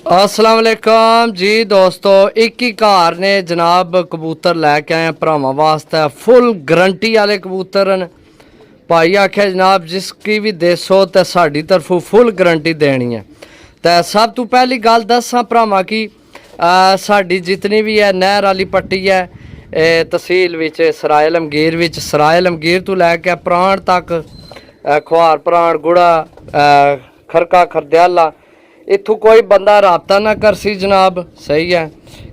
अस्सलाम वालेकुम जी दोस्तों, एक ही घर ने जनाब कबूतर लैके आए भरावां वास्ते। फुल गारंटी वाले कबूतर न। भाई आख्या जनाब जिसकी भी देसो तो साड़ी तरफों फुल गारंटी देनी है। तो सब तो पहली गल दसा भरावां की साड़ी जितनी भी है नहर वाली पट्टी है तहसील विच सराय आलमगीर विच, सराय आलमगीर तो लैके प्राण तक, खुआर प्राण गुड़ा खरका खरदयाला, इत्थों कोई बंदा रबता ना कर सी जनाब। सही है,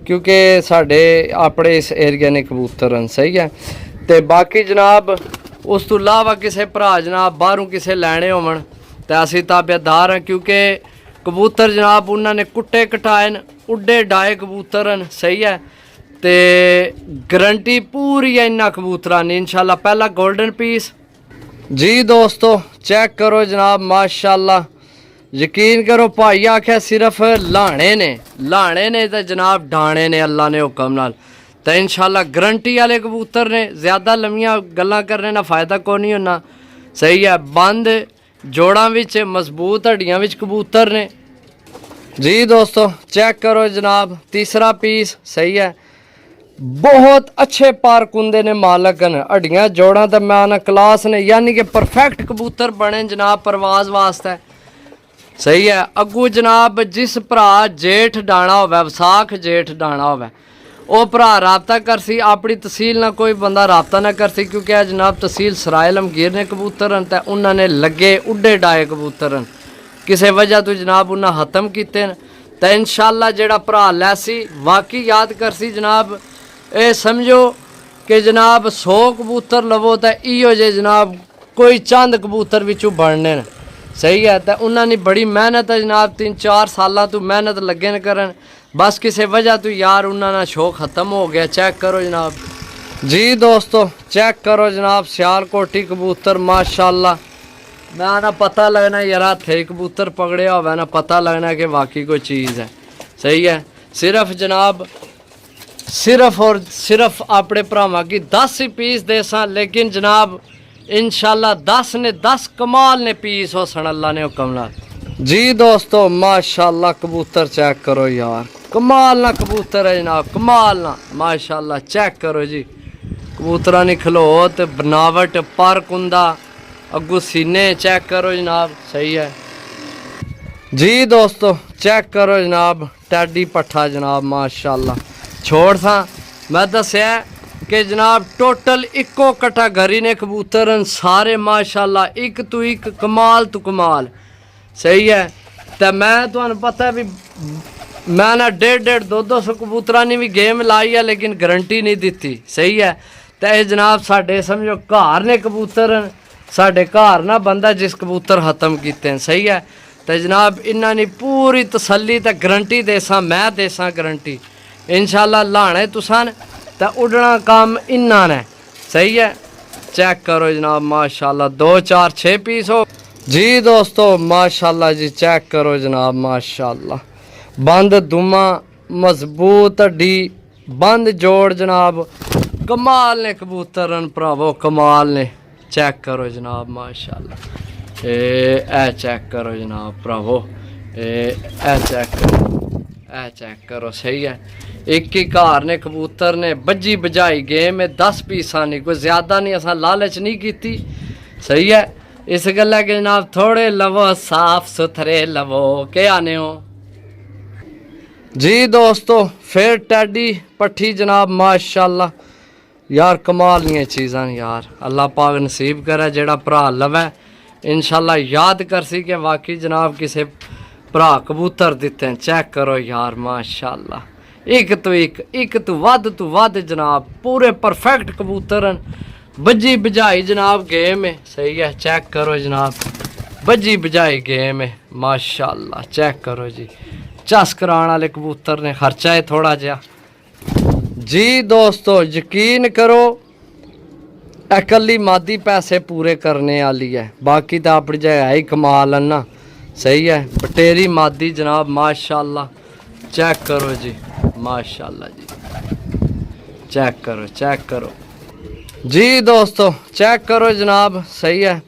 क्योंकि साढ़े अपने इस एरिया ने कबूतर हैं। सही है, तो बाकी जनाब उस तो इलावा किसी भरा जनाब बाहरों किसे लैने होवन तो असी ताबेदार हैं, क्योंकि कबूतर जनाब उन्होंने कुट्टे कटाए न, उड्डे डाए कबूतर हैं। सही है, तो गारंटी पूरी है इन्होंने कबूतरां दी इंशाल्लाह। पहला गोल्डन पीस जी दोस्तों चेक करो जनाब, माशाल्लाह यकीन करो भाई आख्या सिर्फ लाने ने तो जनाब डाने ने अल्लाह ने हुक्म नाल। तो इंशाल्लाह गारंटी वाले कबूतर ने, ज़्यादा लम्बियां गल्लां करने ना फ़ायदा को नहीं होना। सही है, बंद जोड़ां विच मजबूत हड्डियां विच कबूतर ने जी दोस्तों। चेक करो जनाब तीसरा पीस। सही है, बहुत अच्छे पारकुंदे ने मालक न, हड्डियां जोड़ां तो मैं आना क्लास ने, यानी कि परफेक्ट कबूतर बने जनाब परवाज वास्ते। सही है, अगू जनाब जिस भरा जेठ डाना होवे, विसाख जेठ डाना होवे, वो भरा रबता कर सी अपनी तहसील ना, कोई बंदा रबता ना कर सी, क्योंकि जनाब तहसील सराय आलमगीर ने कबूतर हैं तो उन्होंने लगे उड्डे डाए कबूतर हैं, किसी वजह तो जनाब उन्हें खत्म किए। तो इंशाल्लाह जेड़ा भरा लैसी वाकई याद कर सी जनाब, ये समझो कि जनाब 100 कबूतर लवो तो इो जे जनाब कोई चंद कबूतर विचों बनने न। सही है, तो उन्होंने बड़ी मेहनत है जनाब, 3-4 साल तो मेहनत लगे न करन, बस किसी वजह तो यार उन्होंने शौक ख़त्म हो गया। चेक करो जनाब जी दोस्तों, चेक करो जनाब सियालकोटी कबूतर माशाल्लाह। मैं ना पता लगना यार थे कबूतर पकड़िया हो ना, पता लगना कि वाकई कोई चीज़ है। सही है, सिर्फ जनाब सिर्फ और सिर्फ अपने भरावां की 10 ही पीस दे सा, लेकिन जनाब इंशाल्लाह 10 ने 10 कमाल ने पीस हो सन अल्लाह ने हुक्म नाल जी दोस्तों। माशाल्लाह कबूतर चेक करो यार, कमाल ना कबूतर है जनाब, कमाल ना माशाल्लाह। चेक करो जी कबूतरा ने खलोत बनावट पर कुंदा अगू सीने चेक करो जनाब। सही है जी दोस्तों, चेक करो जनाब टैडी पट्ठा जनाब माशाल्लाह। छोड़ था मैं दसिया कि जनाब टोटल इको कट्ठा घरी ने कबूतर सारे माशाल्लाह, एक तो एक कमाल तो कमाल। सही है, तो मैं तुहानू पता है भी मैं ना 150-200 कबूतरा ने भी गेम लाई है, लेकिन गारंटी नहीं दी। सही है, तो ये जनाब साढ़े समझो घर ने कबूतर साढ़े घर ना बंदा जिस कबूतर खत्म किए। सही है, तो जनाब इन्होंने पूरी तसल्ली तो गारंटी देसा, मैं देसा गारंटी इंशाल्लाह। लाने तुसान तो उड़ना काम इन्ना ने। सही है, चेक करो जनाब माशाल्लाह 2 4 6 पीस हो जी दोस्तों माशाल्लाह जी। चेक करो जनाब माशाल्लाह, बंद दुमा मजबूत हड्डी बंद जोड़ जनाब, कमाल ने कबूतर भरावो कमाल ने। चेक करो जनाब माशाल्लाह, ए चेक करो जनाब भरावो, ए चेक करो। सही है, एक ही घर ने कबूतर ने बजी बजाई गेम है, 10 पीसा नहीं, कोई ज़्यादा नहीं, असा लालच नहीं की। सही है, इस गल्ला के जनाब थोड़े लवो साफ सुथरे लवो, के आने हो जी दोस्तों। फिर टैडी पट्ठी जनाब माशाल्लाह यार, कमाल नहीं चीज़ां यार, अल्लाह पाक नसीब करे जेड़ा भरा लवे इंशाल्लाह याद कर सी कि वाकई जनाब किसे भरा कबूतर दिते हैं। चेक करो यार माशाल्लाह, एक तो वध जनाब, पूरे परफेक्ट कबूतर हैं, बजी बजाई जनाब गेम है। सही है, चेक करो जनाब बजी बजाई गेम है माशाल्लाह। चेक करो जी, चस कराने वाले कबूतर ने, खर्चा है थोड़ा जहा जी दोस्तों। यकीन करो इकली मादी पैसे पूरे करने वाली है, बाकी तो अपनी जगह है ही कमाल है ना। सही है, बटेरी मादी जनाब माशाल्लाह। चेक करो जी माशाल्लाह जी, चेक करो जी दोस्तों, चेक करो जनाब। सही है,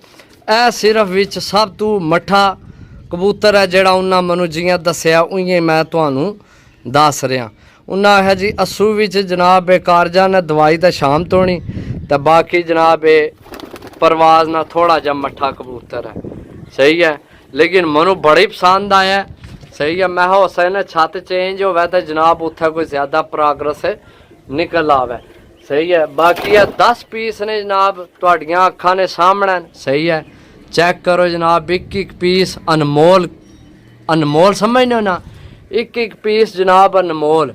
ए सिर्फ विच सब तो मठा ਕਬੂਤਰ ਹੈ ਜਿਹੜਾ ਉਹਨਾਂ ਮੈਨੂੰ ਜੀਆਂ ਦੱਸਿਆ ਉਈਏ ਮੈਂ ਤੁਹਾਨੂੰ ਦੱਸ ਰਿਹਾ। ਉਹਨਾਂ ਹੈ ਜੀ ਅਸੂ ਵਿੱਚ ਜਨਾਬ ਇਹ ਕਾਰਜਾਂ ਨੇ ਦਵਾਈ ਤਾਂ ਸ਼ਾਮ ਤੋਂ ਨਹੀਂ ਤੇ ਬਾਕੀ ਜਨਾਬ ਇਹ परवाज ना थोड़ा जा मट्ठा कबूतर है, सही है, लेकिन मनु बड़ी पसंद आया, सही है। मैं हो सकता छत चेंज होवे तो जनाब उत्थे कोई ज़्यादा प्रोग्रेस निकल आवे, सही है। बाकी है 10 पीस ने जनाब तुहाडियां अखां ने सामने, सही है। चेक करो जनाब, एक पीस अनमोल, अनमोल समझने हो ना, एक पीस जनाब अनमोल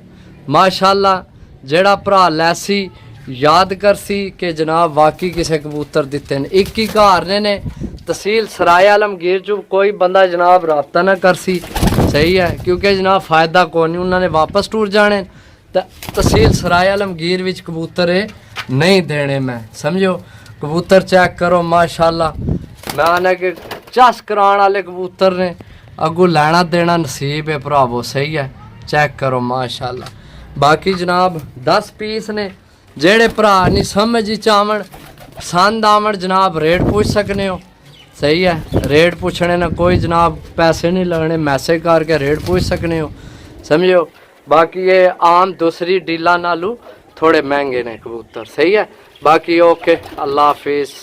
माशाल्लाह। जेड़ा भरा लैसी याद कर सी कि जनाब वाकई किसी कबूतर दिते हैं। एक ही घर ने तहसील सराय आलमगीर चो कोई बंदा जनाब रबता ना कर सी, सही है, क्योंकि जनाब फ़ायदा कोई नहीं, उन्होंने वापस टूर जाने। तो तहसील सराय आलमगीर विच कबूतर नहीं देने, मैं समझो। कबूतर चेक करो माशाल्लाह, मैं आना कि चस कराने वाले कबूतर ने, अगू लैना देना नसीब है भरावो, सही है। चेक करो माशाल्लाह। बाकी जनाब 10 पीस ने, जेड़े भरा नहीं समझ चावन पसंद आवन जनाब रेट पूछ सकने हो, सही है। रेट पूछने ना कोई जनाब पैसे नहीं लगने, मैसेज करके रेट पूछ सकने हो, समझो। बाकी ये आम दूसरी डीला नालू थोड़े महंगे ने कबूतर, सही है। बाकी ओके, अल्लाह हाफिज़।